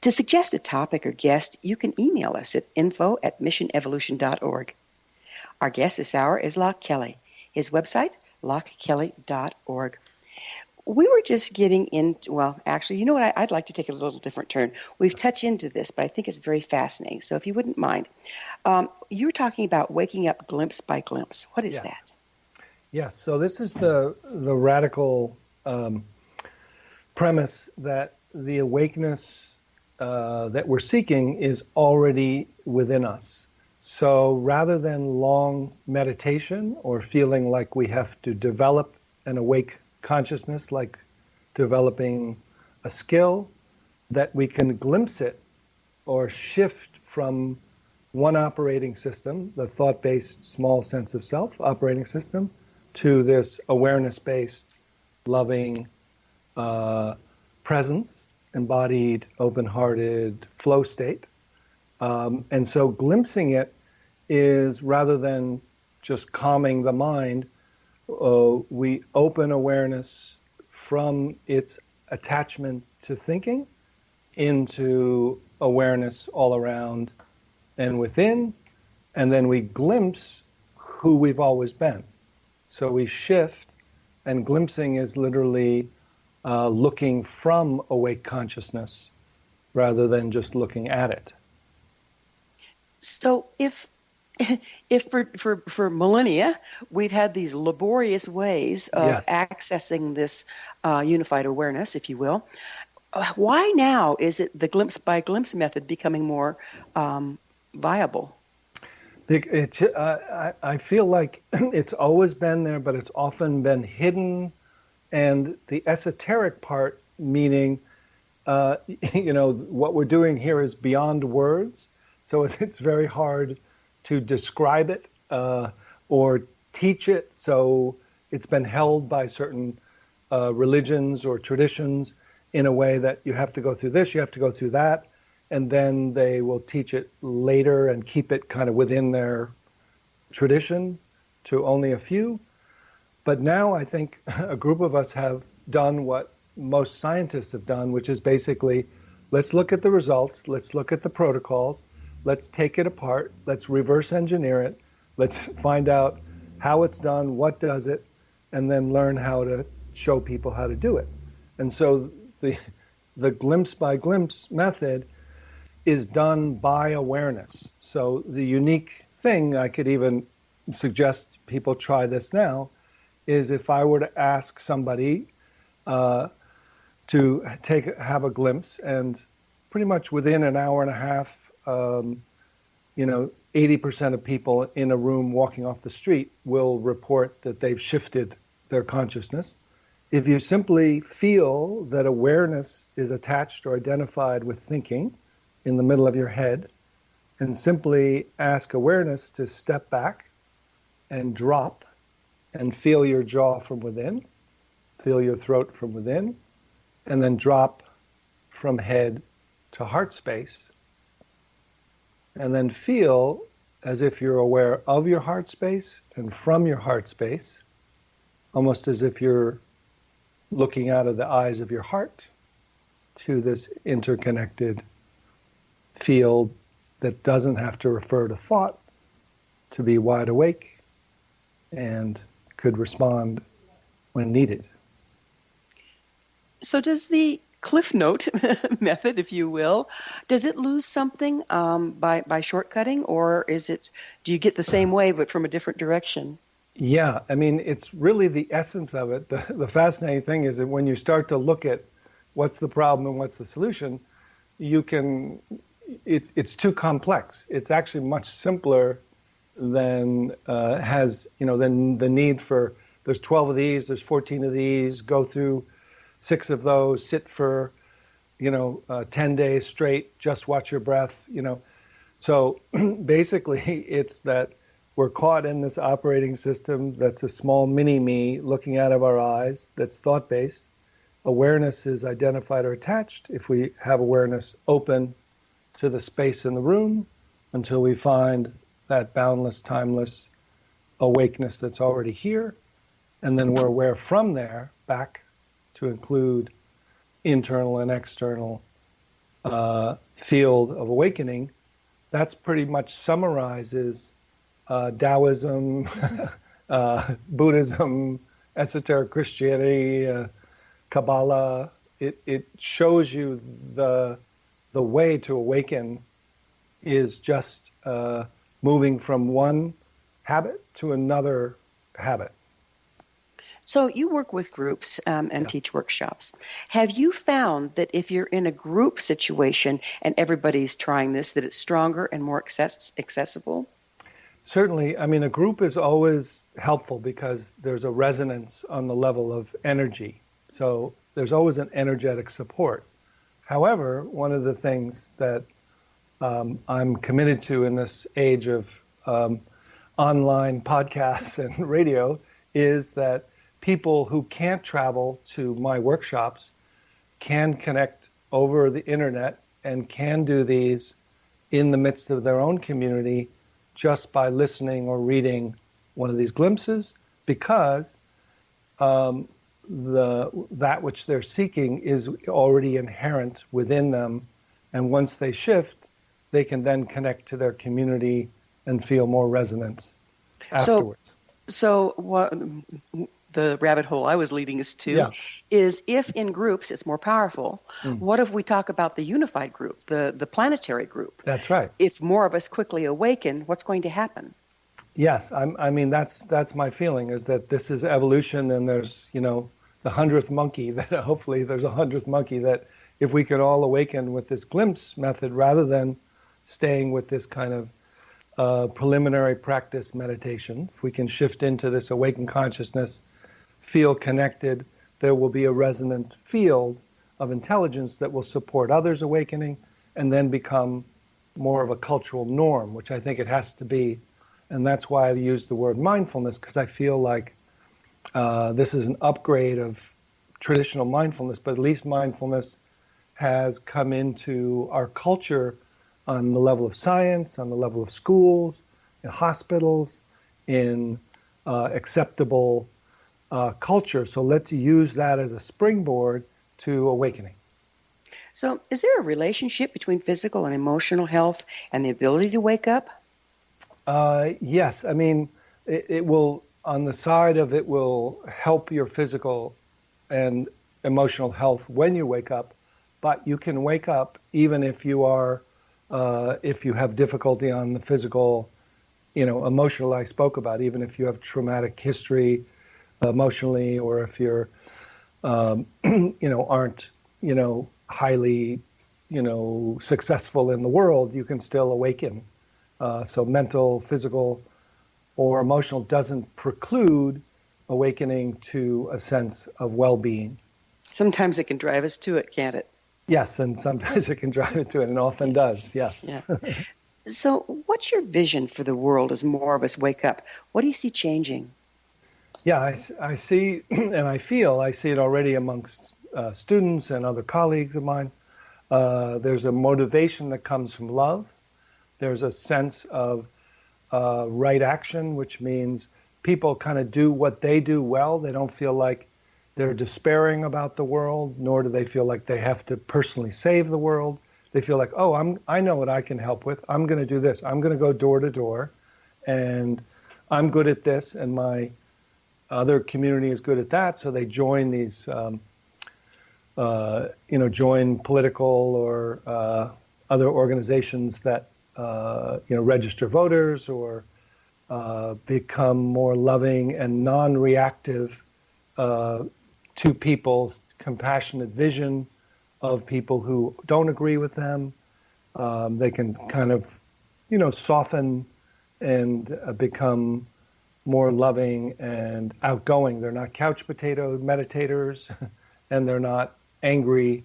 Speaker 2: To suggest a topic or guest, you can email us at info@missionevolution.org. Our guest this hour is Loch Kelly. His website, lochkelly.org. We were just getting into, well, actually, you know what? I'd like to take a little different turn. We've touched into this, but I think it's very fascinating. So if you wouldn't mind, you were talking about waking up glimpse by glimpse. What is that?
Speaker 3: Yes, so this is the radical premise that the awakeness that we're seeking is already within us. So rather than long meditation or feeling like we have to develop an awake consciousness, like developing a skill, that we can glimpse it or shift from one operating system, the thought-based small sense of self operating system, to this awareness-based, loving presence, embodied, open-hearted flow state. And so glimpsing it is, rather than just calming the mind, we open awareness from its attachment to thinking into awareness all around and within, and then we glimpse who we've always been. So we shift, and glimpsing is literally looking from awake consciousness rather than just looking at it.
Speaker 2: So if for millennia we've had these laborious ways of accessing this unified awareness, if you will, why now is it the glimpse by glimpse method becoming more viable?
Speaker 3: I feel like it's always been there, but it's often been hidden. And the esoteric part, meaning, what we're doing here is beyond words. So it's very hard to describe it or teach it. So it's been held by certain religions or traditions in a way that you have to go through this, you have to go through that. And then they will teach it later and keep it kind of within their tradition to only a few. But now I think a group of us have done what most scientists have done, which is basically, let's look at the results, let's look at the protocols, let's take it apart, let's reverse engineer it, let's find out how it's done, what does it, and then learn how to show people how to do it. And so the glimpse by glimpse method is done by awareness. So the unique thing, I could even suggest people try this now, is if I were to ask somebody to have a glimpse, and pretty much within an hour and a half, 80% of people in a room walking off the street will report that they've shifted their consciousness. If you simply feel that awareness is attached or identified with thinking in the middle of your head, and simply ask awareness to step back and drop and feel your jaw from within, feel your throat from within, and then drop from head to heart space, and then feel as if you're aware of your heart space and from your heart space, almost as if you're looking out of the eyes of your heart to this interconnected field that doesn't have to refer to thought, to be wide awake and could respond when needed.
Speaker 2: So does the Cliff Note method, if you will, does it lose something by shortcutting, or do you get the same way but from a different direction?
Speaker 3: Yeah, I mean, it's really the essence of it. The fascinating thing is that when you start to look at what's the problem and what's the solution, it's too complex. It's actually much simpler then has, then the need for, there's 12 of these, there's 14 of these, go through 6 of those, sit for, 10 days straight, just watch your breath, So basically it's that we're caught in this operating system that's a small mini-me looking out of our eyes, that's thought-based. Awareness is identified or attached. If we have awareness open to the space in the room until we find that boundless, timeless awakeness that's already here, and then we're aware from there back to include internal and external field of awakening, that's pretty much summarizes Taoism, Buddhism, esoteric Christianity, Kabbalah. It shows you the way to awaken is just moving from one habit to another habit.
Speaker 2: So you work with groups and teach workshops. Have you found that if you're in a group situation and everybody's trying this, that it's stronger and more accessible?
Speaker 3: Certainly. I mean, a group is always helpful because there's a resonance on the level of energy. So there's always an energetic support. However, one of the things that I'm committed to in this age of online podcasts and radio is that people who can't travel to my workshops can connect over the internet and can do these in the midst of their own community just by listening or reading one of these glimpses, because that which they're seeking is already inherent within them, and once they shift, they can then connect to their community and feel more resonance afterwards.
Speaker 2: So what the rabbit hole I was leading us to is, if in groups it's more powerful, what if we talk about the unified group, the planetary group?
Speaker 3: That's right.
Speaker 2: If more of us quickly awaken, what's going to happen?
Speaker 3: Yes, I mean that's my feeling, is that this is evolution, and there's the 100th monkey, that hopefully there's a 100th monkey, that if we could all awaken with this glimpse method rather than staying with this kind of preliminary practice meditation, if we can shift into this awakened consciousness, feel connected, there will be a resonant field of intelligence that will support others awakening and then become more of a cultural norm, which I think it has to be. And that's why I use the word mindfulness, because I feel like this is an upgrade of traditional mindfulness, but at least mindfulness has come into our culture on the level of science, on the level of schools, in hospitals, in acceptable culture. So let's use that as a springboard to awakening.
Speaker 2: So is there a relationship between physical and emotional health and the ability to wake up?
Speaker 3: Yes. I mean, it will, on the side of it will help your physical and emotional health when you wake up, but you can wake up even if you are, if you have difficulty on the physical, emotional I spoke about, even if you have traumatic history emotionally, or if you're, aren't, highly, successful in the world, you can still awaken. So mental, physical, or emotional doesn't preclude awakening to a sense of well-being.
Speaker 2: Sometimes it can drive us to it, can't it?
Speaker 3: Yes, and sometimes it can drive it to it, and often does, yes.
Speaker 2: Yeah. So what's your vision for the world as more of us wake up? What do you see changing?
Speaker 3: Yeah, I see, and I see it already amongst students and other colleagues of mine. There's a motivation that comes from love. There's a sense of right action, which means people kind of do what they do well. They don't feel like they're despairing about the world, nor do they feel like they have to personally save the world. They feel like, I know what I can help with. I'm going to do this. I'm going to go door to door, and I'm good at this, and my other community is good at that. So they join these, join political or other organizations that, register voters, or become more loving and non-reactive to people's compassionate vision of people who don't agree with them. They can kind of, soften become more loving and outgoing. They're not couch potato meditators, and they're not angry,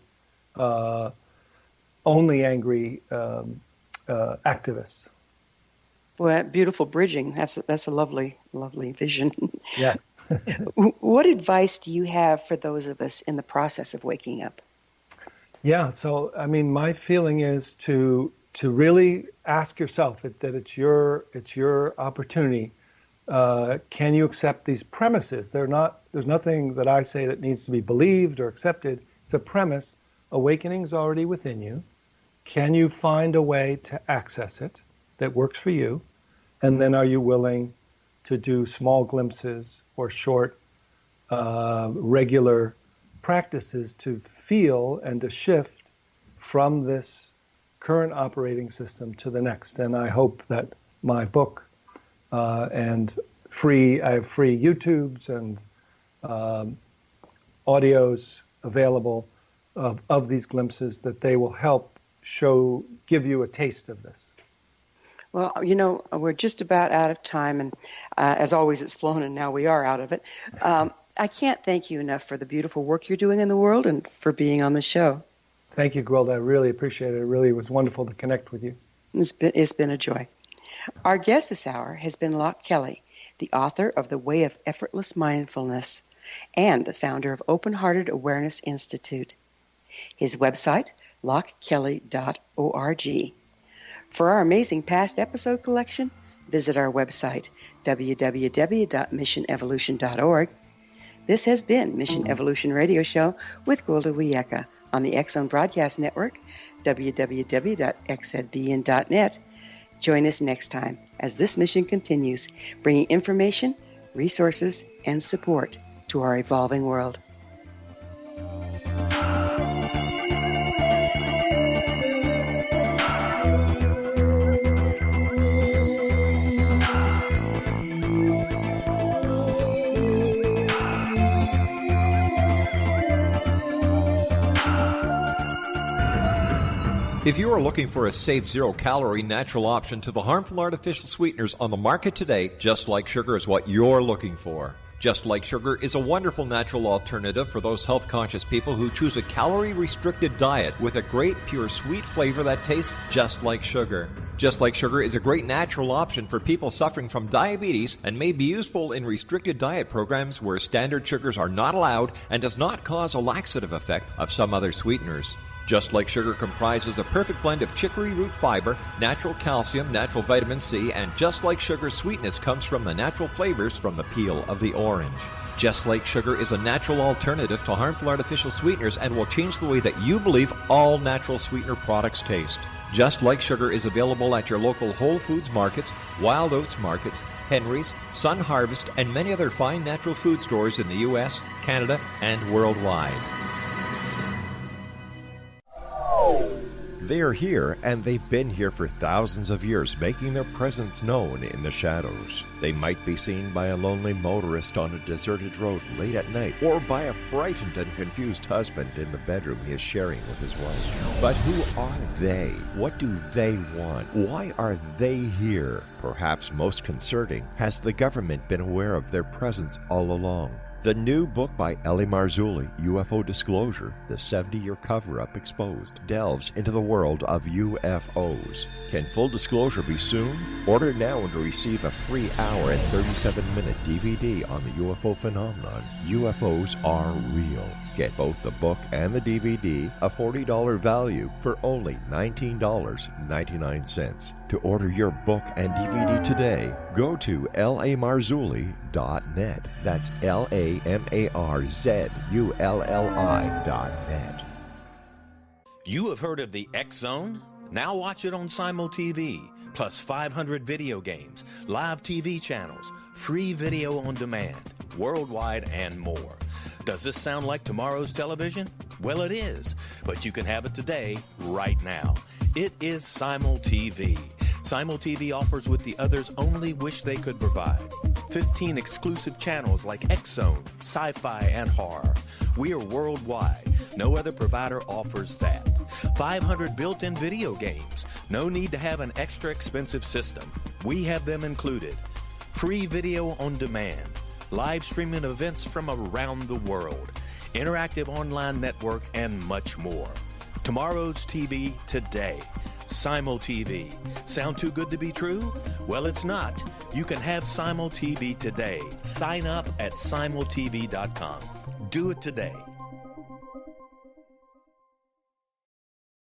Speaker 3: only angry activists.
Speaker 2: Well, beautiful bridging. That's a lovely, lovely vision.
Speaker 3: Yeah.
Speaker 2: What advice do you have for those of us in the process of waking up?
Speaker 3: Yeah. So, I mean, my feeling is to really ask yourself that it's your opportunity. Can you accept these premises? There's nothing that I say that needs to be believed or accepted. It's a premise. Awakening's already within you. Can you find a way to access it that works for you? And then are you willing to do small glimpses or short, regular practices to feel and to shift from this current operating system to the next? And I hope that my book and I have free YouTubes and audios available of these glimpses, that they will help give you a taste of this.
Speaker 2: Well, we're just about out of time, and as always, it's flown, and now we are out of it. I can't thank you enough for the beautiful work you're doing in the world and for being on the show.
Speaker 3: Thank you, Gwilda. I really appreciate it. It really was wonderful to connect with you.
Speaker 2: It's been a joy. Our guest this hour has been Loch Kelly, the author of The Way of Effortless Mindfulness and the founder of Open Hearted Awareness Institute. His website, lochkelly.org. For our amazing past episode collection, visit our website, www.missionevolution.org. This has been Mission Evolution Radio Show with Gwilda Wiyaka on the X Zone Broadcast Network, www.xzbn.net. Join us next time as this mission continues, bringing information, resources, and support to our evolving world.
Speaker 1: If you are looking for a safe, zero-calorie natural option to the harmful artificial sweeteners on the market today, Just Like Sugar is what you're looking for. Just Like Sugar is a wonderful natural alternative for those health-conscious people who choose a calorie-restricted diet with a great, pure, sweet flavor that tastes just like sugar. Just Like Sugar is a great natural option for people suffering from diabetes and may be useful in restricted diet programs where standard sugars are not allowed and does not cause a laxative effect of some other sweeteners. Just Like Sugar comprises a perfect blend of chicory root fiber, natural calcium, natural vitamin C, and Just Like Sugar's sweetness comes from the natural flavors from the peel of the orange. Just Like Sugar is a natural alternative to harmful artificial sweeteners and will change the way that you believe all natural sweetener products taste. Just Like Sugar is available at your local Whole Foods markets, Wild Oats markets, Henry's, Sun Harvest, and many other fine natural food stores in the U.S., Canada, and worldwide. They are here, and they've been here for thousands of years, making their presence known in the shadows. They might be seen by a lonely motorist on a deserted road late at night, or by a frightened and confused husband in the bedroom he is sharing with his wife. But who are they? What do they want? Why are they here? Perhaps most concerning, has the government been aware of their presence all along? The new book by L.A. Marzulli, UFO Disclosure, the 70-year cover-up exposed, delves into the world of UFOs. Can full disclosure be soon? Order now to receive a free hour and 37-minute DVD on the UFO phenomenon. UFOs are real. Get both the book and the DVD, a $40 value, for only $19.99. To order your book and DVD today, go to lamarzulli.net. That's LAMARZULLI.net.
Speaker 11: You have heard of the X Zone? Now watch it on Simul TV, plus 500 video games, live TV channels, free video on demand, worldwide, and more. Does this sound like tomorrow's television? Well, it is, but you can have it today, right now. It is Simul TV. Simul TV offers what the others only wish they could provide. 15 exclusive channels like X Zone, sci-fi, and horror. We are worldwide. No other provider offers that. 500 built-in video games. No need to have an extra expensive system. We have them included. Free video on demand, live streaming events from around the world, interactive online network, and much more. Tomorrow's TV today. Simul TV. Sound too good to be true? Well, it's not. You can have Simul TV today. Sign up at simultv.com. Do it today.